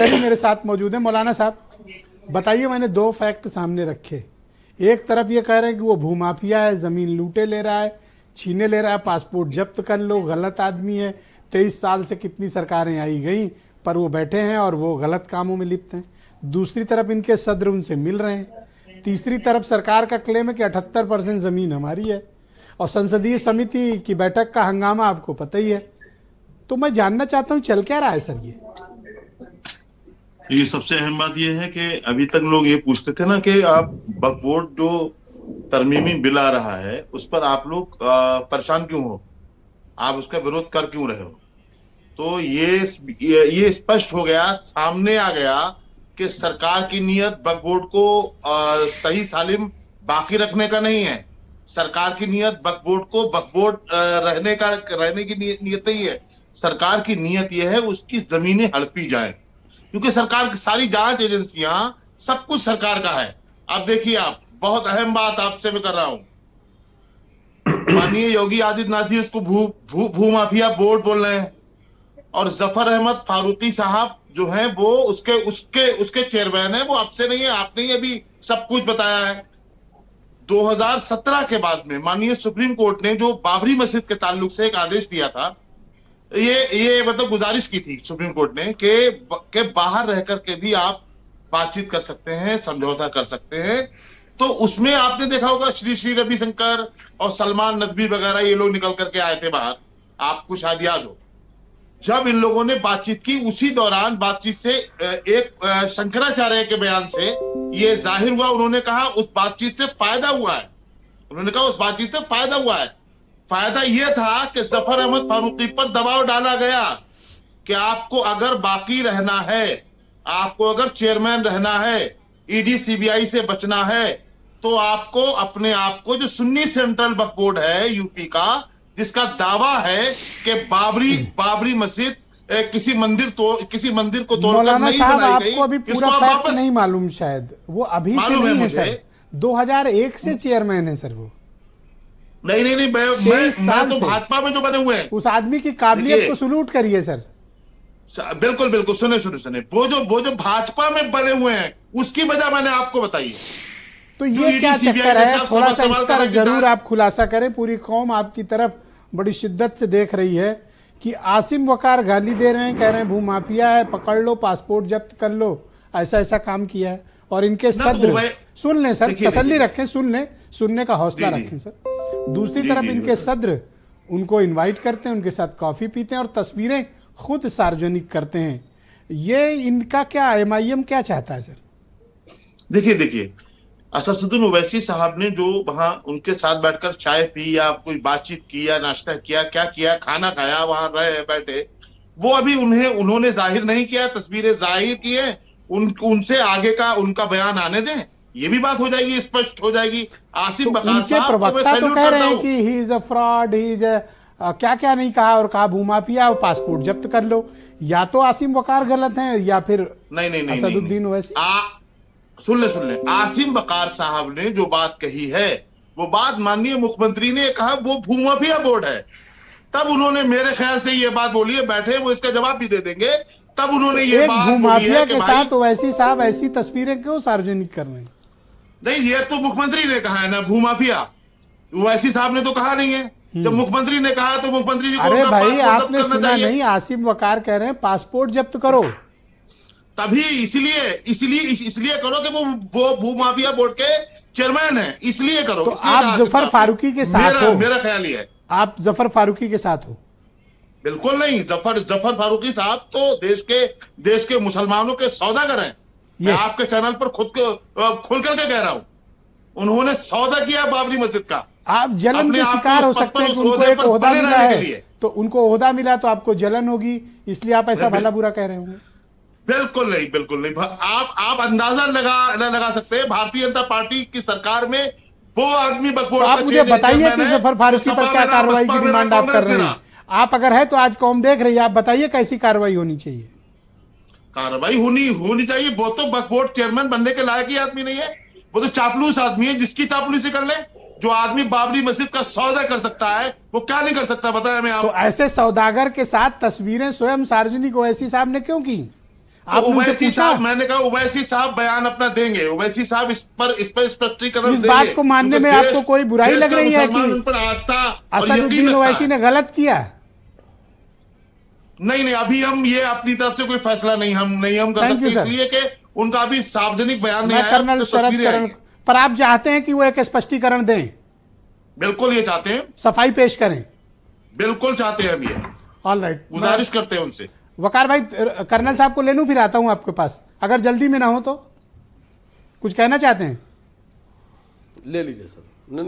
मेरे साथ मौजूद है। मौलाना साहब बताइए, मैंने दो फैक्ट सामने रखे। एक तरफ ये कह रहे हैं कि वो भूमाफिया है, ज़मीन लूटे ले रहा है, छीने ले रहा है, पासपोर्ट जब्त कर लो, गलत आदमी है। 23 साल से कितनी सरकारें आई गई पर वो बैठे हैं और वो गलत कामों में लिप्त हैं। दूसरी तरफ इनके सदर उनसे मिल रहे हैं। तीसरी तरफ सरकार का क्लेम है कि 78% ज़मीन हमारी है और संसदीय समिति की बैठक का हंगामा आपको पता ही है। तो मैं जानना चाहता हूँ चल क्या रहा है सर ये सबसे अहम बात यह है कि अभी तक लोग ये पूछते थे ना कि आप वक्फ बोर्ड जो तरमीमी बिल आ रहा है उस पर आप लोग परेशान क्यों हो, आप उसका विरोध कर क्यों रहे हो। तो ये स्पष्ट हो गया, सामने आ गया कि सरकार की नीयत वक्फ बोर्ड को सही सालिम बाकी रखने का नहीं है। सरकार की नीयत वक्फ बोर्ड को वक्फ बोर्ड रहने की नीयत नहीं है। सरकार की नीयत यह है उसकी जमीनें हड़पी जाएं, क्योंकि सरकार की सारी जांच एजेंसियां सब कुछ सरकार का है। अब देखिए, आप बहुत अहम बात आपसे मैं कर रहा हूं, माननीय योगी आदित्यनाथ जी उसको भूमाफिया बोर्ड बोल रहे हैं और जफर अहमद फारूकी साहब जो हैं वो उसके चेयरमैन है। वो आपसे नहीं है, आपने ही अभी सब कुछ बताया है। 2017 के बाद में माननीय सुप्रीम कोर्ट ने जो बाबरी मस्जिद के ताल्लुक से एक आदेश दिया था, ये मतलब गुजारिश की थी सुप्रीम कोर्ट ने कि बाहर रह करके भी आप बातचीत कर सकते हैं, समझौता कर सकते हैं। तो उसमें आपने देखा होगा श्री रविशंकर और सलमान नदवी वगैरह ये लोग निकल करके आए थे बाहर, आपको शायद याद हो। जब इन लोगों ने बातचीत की उसी दौरान बातचीत से एक शंकराचार्य के बयान से ये जाहिर हुआ, उन्होंने कहा उस बातचीत से फायदा हुआ है। उन्होंने कहा उस बातचीत से फायदा हुआ है। फायदा यह था कि जफर अहमद फारूकी पर दबाव डाला गया कि आपको अगर बाकी रहना है, आपको अगर चेयरमैन रहना है, ईडी सीबीआई से बचना है, तो आपको अपने आप को जो सुन्नी सेंट्रल वक्फ बोर्ड है यूपी का, जिसका दावा है कि बाबरी मस्जिद किसी मंदिर को तोड़कर नहीं बनाई गई। आपको अभी पूरा फैक्ट नहीं मालूम, शायद वो अभी से नहीं है सर, 2001 से चेयरमैन है सर वो। नहीं, मैं तो भाजपा में जो बने हुए हैं उस आदमी की काबिलियत को सलूट करिए सर। बिल्कुल सुने वो जो भाजपा में बने हुए हैं उसकी वजह मैंने आपको बताई। तो ये क्या चक्कर है, थोड़ा सा इसका जरूर आप खुलासा करें। पूरी कौम आपकी तरफ बड़ी शिद्दत से देख रही है कि आसिम वकार गाली दे रहे हैं, कह रहे हैं भूमाफिया है, पकड़ लो, पासपोर्ट जब्त कर लो, ऐसा काम किया है। और इनके सदर, सुन लें सर, तसल्ली रखें, सुनने का हौसला रखें सर। दूसरी तरफ इनके सदर उनको इनवाइट करते हैं, उनके साथ कॉफी पीते हैं और तस्वीरें खुद सार्वजनिक करते हैं। ये इनका क्या, एमआईएम क्या चाहता है सर? देखिए असदुद्दीन ओवैसी साहब ने जो वहां उनके साथ बैठकर चाय पी या कोई बातचीत की या नाश्ता किया, क्या किया, खाना खाया, वहां रहे बैठे, वो अभी उन्होंने जाहिर नहीं किया, तस्वीरें जाहिर की है। उनसे आगे का उनका बयान आने दें, ये भी बात हो जाएगी, स्पष्ट हो जाएगी। आसिम बकार साहब प्रवक्ता तो कह रहे हैं कि he is a fraud, he is क्या नहीं कहा, और कहा भूमाफिया और पासपोर्ट जब्त कर लो। या तो आसिम वकार गलत हैं या फिर नहीं असदुद्दीन ओवैसी। सुन ले आसिम वकार साहब ने जो बात कही है वो बात माननीय मुख्यमंत्री ने कहा वो भूमाफिया बोर्ड है। तब उन्होंने मेरे ख्याल से ये बात बोली है, बैठे वो इसका जवाब भी दे देंगे। तब उन्होंने ये बात भूमाफिया के साथ ओवैसी साहब ऐसी तस्वीरें क्यों सार्वजनिक कर रहे हैं? नहीं, ये तो मुख्यमंत्री ने कहा है ना भूमाफिया, ओवैसी साहब ने तो कहा नहीं है। जब मुख्यमंत्री ने कहा तो मुख्यमंत्री जी को, अरे भाई आपने सुना नहीं, आसिम वकार कह रहे हैं पासपोर्ट जब्त करो। तभी इसलिए करो कि वो भूमाफिया बोर्ड के चेयरमैन है, इसलिए करो। तो आप जफर फारूकी के साथ हो? मेरा ख्याल ये है आप जफर फारूकी के साथ हो? बिल्कुल नहीं, जफर फारूकी साहब तो देश के मुसलमानों के सौदागर हैं। मैं आपके चैनल पर खुल करके कह रहा हूं, उन्होंने सौदा किया बाबरी मस्जिद का। आप जलन के शिकार हो सकते हैं कि उनको एक ओहदा मिला है, तो उनको ओहदा मिला तो आपको जलन होगी, इसलिए आप ऐसा भला बुरा कह रहे होंगे। बिल्कुल नहीं। आप अंदाजा लगा सकते हैं, भारतीय जनता पार्टी की सरकार में वो आदमी तो आप मुझे बताइए कि जफर फारूकी पर क्या कार्रवाई की डिमांड आप कर रहे हैं? आप अगर है तो आज कौम देख रही है, आप बताइए कैसी कार्रवाई होनी चाहिए? कार्रवाई होनी चाहिए। वो तो वक्फ बोर्ड चेयरमैन बनने के लायक ही आदमी नहीं है, वो तो चापलूस आदमी है। जिसकी चापलूसी कर ले, जो आदमी बाबरी मस्जिद का सौदा कर सकता है वो क्या नहीं कर सकता, बताया मैं आपको। तो ऐसे सौदागर के साथ तस्वीरें स्वयं सार्वजनिक ओवैसी साहब ने क्यों की? आपने उनसे ओवैसी पूछा? साहब, मैंने कहा ओवैसी साहब बयान अपना देंगे, ओवैसी साहब इस पर स्पष्टीकरण इस देंगे। बात को मानने क्योंकि में आपको कोई बुराई देश लग का रही है मुसलमान कि उन पर आस्था और यकीन असदुद्दीन रखता ओवैसी है। ने गलत किया? नहीं, अभी हम ये अपनी तरफ से कोई फैसला नहीं हम कर Thank सकते, you, sir. इसलिए कि उनका अभी सार्वजनिक बयान नहीं मैं आया, कर्नल उससे शरद तस्वीरें आई चरण, हैं। पर आप चाहते हैं कि वो एक स्पष्टीकरण दें, बिल्कुल ये चाहते हैं, सफाई पेश करें? बिल्कुल चाहते हैं हम ये, ऑल राइट, गुजारिश करते हैं उनसे। वकार भाई, कर्नल साहब को ले लूं, फिर आता हूं आपके पास, अगर जल्दी में ना हो तो। कुछ कहना चाहते हैं? ले लीजिए सर।